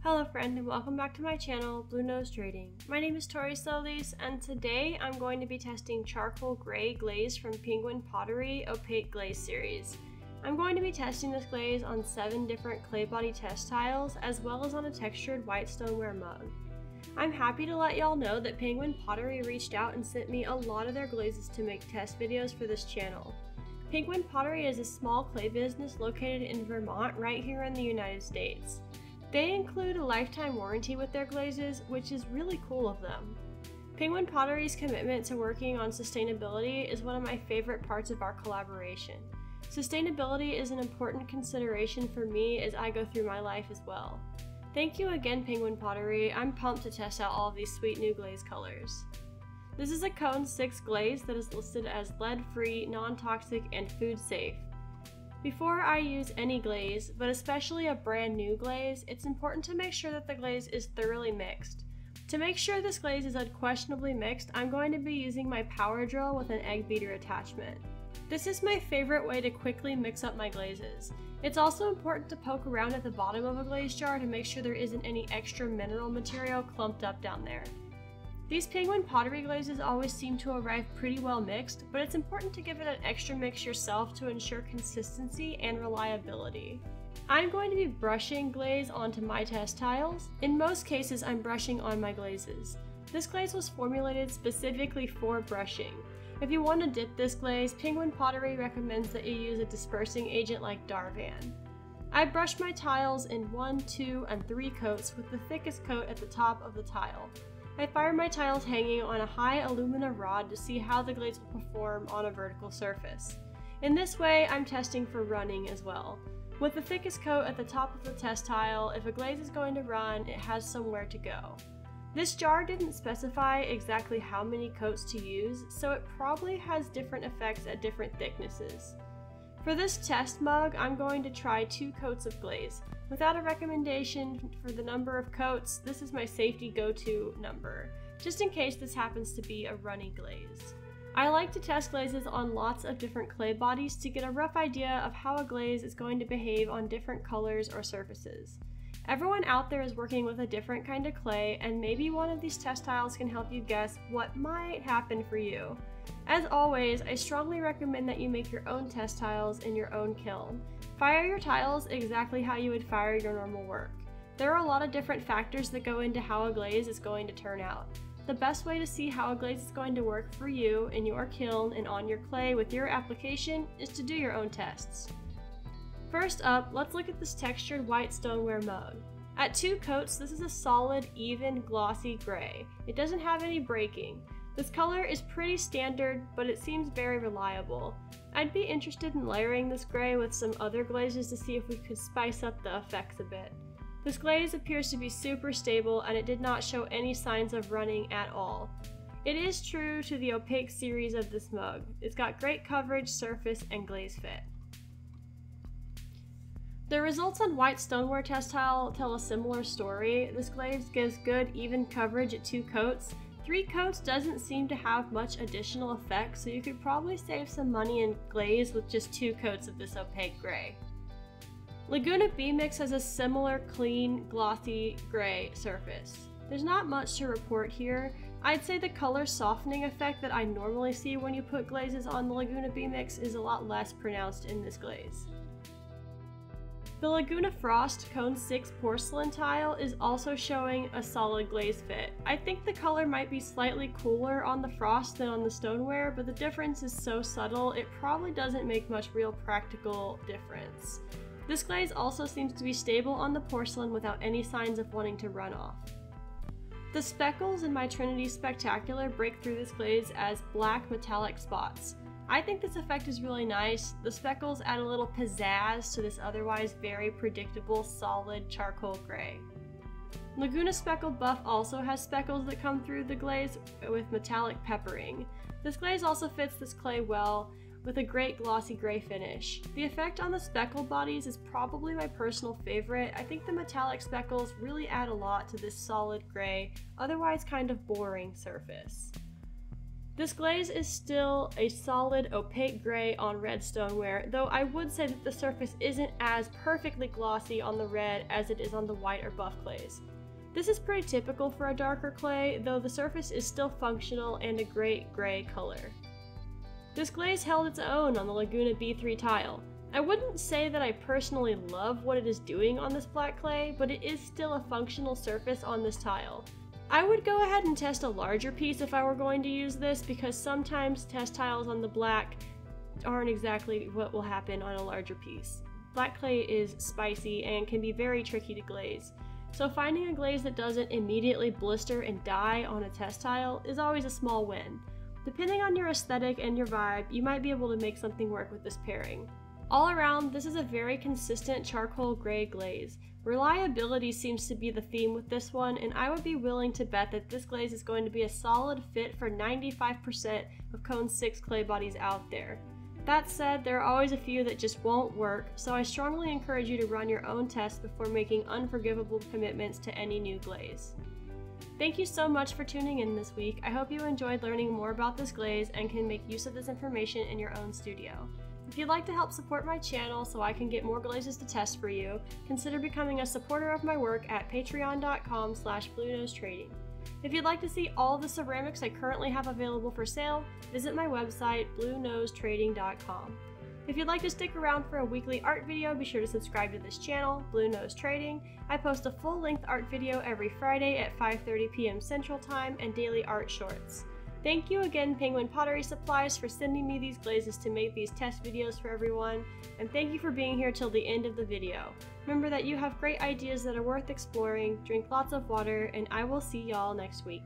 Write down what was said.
Hello friend and welcome back to my channel, Blue Nose Trading. My name is Tori Solis and today I'm going to be testing charcoal gray glaze from Penguin Pottery Opaque Glaze series. I'm going to be testing this glaze on 7 different clay body test tiles as well as on a textured white stoneware mug. I'm happy to let y'all know that Penguin Pottery reached out and sent me a lot of their glazes to make test videos for this channel. Penguin Pottery is a small clay business located in Vermont right here in the United States. They include a lifetime warranty with their glazes, which is really cool of them. Penguin Pottery's commitment to working on sustainability is one of my favorite parts of our collaboration. Sustainability is an important consideration for me as I go through my life as well. Thank you again, Penguin Pottery. I'm pumped to test out all of these sweet new glaze colors. This is a Cone 6 glaze that is listed as lead-free, non-toxic, and food-safe. Before I use any glaze, but especially a brand new glaze, it's important to make sure that the glaze is thoroughly mixed. To make sure this glaze is unquestionably mixed, I'm going to be using my power drill with an egg beater attachment. This is my favorite way to quickly mix up my glazes. It's also important to poke around at the bottom of a glaze jar to make sure there isn't any extra mineral material clumped up down there. These Penguin Pottery glazes always seem to arrive pretty well mixed, but it's important to give it an extra mix yourself to ensure consistency and reliability. I'm going to be brushing glaze onto my test tiles. In most cases, I'm brushing on my glazes. This glaze was formulated specifically for brushing. If you want to dip this glaze, Penguin Pottery recommends that you use a dispersing agent like Darvan. I brush my tiles in 1, 2, and 3 coats with the thickest coat at the top of the tile. I fire my tiles hanging on a high alumina rod to see how the glaze will perform on a vertical surface. In this way, I'm testing for running as well. With the thickest coat at the top of the test tile, if a glaze is going to run, it has somewhere to go. This jar didn't specify exactly how many coats to use, so it probably has different effects at different thicknesses. For this test mug, I'm going to try 2 coats of glaze. Without a recommendation for the number of coats, this is my safety go-to number, just in case this happens to be a runny glaze. I like to test glazes on lots of different clay bodies to get a rough idea of how a glaze is going to behave on different colors or surfaces. Everyone out there is working with a different kind of clay, and maybe one of these test tiles can help you guess what might happen for you. As always, I strongly recommend that you make your own test tiles in your own kiln. Fire your tiles exactly how you would fire your normal work. There are a lot of different factors that go into how a glaze is going to turn out. The best way to see how a glaze is going to work for you in your kiln and on your clay with your application is to do your own tests. First up, let's look at this textured white stoneware mug. At 2 coats, this is a solid, even, glossy gray. It doesn't have any breaking. This color is pretty standard, but it seems very reliable. I'd be interested in layering this gray with some other glazes to see if we could spice up the effects a bit. This glaze appears to be super stable and it did not show any signs of running at all. It is true to the opaque series of this mug. It's got great coverage, surface, and glaze fit. The results on white stoneware test tile tell a similar story. This glaze gives good, even coverage at 2 coats. 3 coats doesn't seem to have much additional effect, so you could probably save some money in glaze with just 2 coats of this opaque gray. Laguna B-Mix has a similar clean, glossy gray surface. There's not much to report here. I'd say the color softening effect that I normally see when you put glazes on the Laguna B-Mix is a lot less pronounced in this glaze. The Laguna Frost Cone 6 porcelain tile is also showing a solid glaze fit. I think the color might be slightly cooler on the frost than on the stoneware, but the difference is so subtle it probably doesn't make much real practical difference. This glaze also seems to be stable on the porcelain without any signs of wanting to run off. The speckles in my Trinity Spectacular break through this glaze as black metallic spots. I think this effect is really nice. The speckles add a little pizzazz to this otherwise very predictable, solid charcoal gray. Laguna Speckled Buff also has speckles that come through the glaze with metallic peppering. This glaze also fits this clay well, with a great glossy gray finish. The effect on the speckled bodies is probably my personal favorite. I think the metallic speckles really add a lot to this solid gray, otherwise kind of boring surface. This glaze is still a solid opaque gray on red stoneware, though I would say that the surface isn't as perfectly glossy on the red as it is on the white or buff clays. This is pretty typical for a darker clay, though the surface is still functional and a great gray color. This glaze held its own on the Laguna B3 tile. I wouldn't say that I personally love what it is doing on this black clay, but it is still a functional surface on this tile. I would go ahead and test a larger piece if I were going to use this, because sometimes test tiles on the black aren't exactly what will happen on a larger piece. Black clay is spicy and can be very tricky to glaze, so finding a glaze that doesn't immediately blister and die on a test tile is always a small win. Depending on your aesthetic and your vibe, you might be able to make something work with this pairing. All around, this is a very consistent charcoal gray glaze. Reliability seems to be the theme with this one, and I would be willing to bet that this glaze is going to be a solid fit for 95% of Cone 6 clay bodies out there. That said, there are always a few that just won't work, so I strongly encourage you to run your own tests before making unforgivable commitments to any new glaze. Thank you so much for tuning in this week. I hope you enjoyed learning more about this glaze and can make use of this information in your own studio. If you'd like to help support my channel so I can get more glazes to test for you, consider becoming a supporter of my work at patreon.com/bluenosetrading. If you'd like to see all the ceramics I currently have available for sale, visit my website, bluenosetrading.com. If you'd like to stick around for a weekly art video, be sure to subscribe to this channel, Blue Nose Trading. I post a full-length art video every Friday at 5:30 p.m. Central Time and daily art shorts. Thank you again, Penguin Pottery Supplies, for sending me these glazes to make these test videos for everyone, and thank you for being here till the end of the video. Remember that you have great ideas that are worth exploring, drink lots of water, and I will see y'all next week.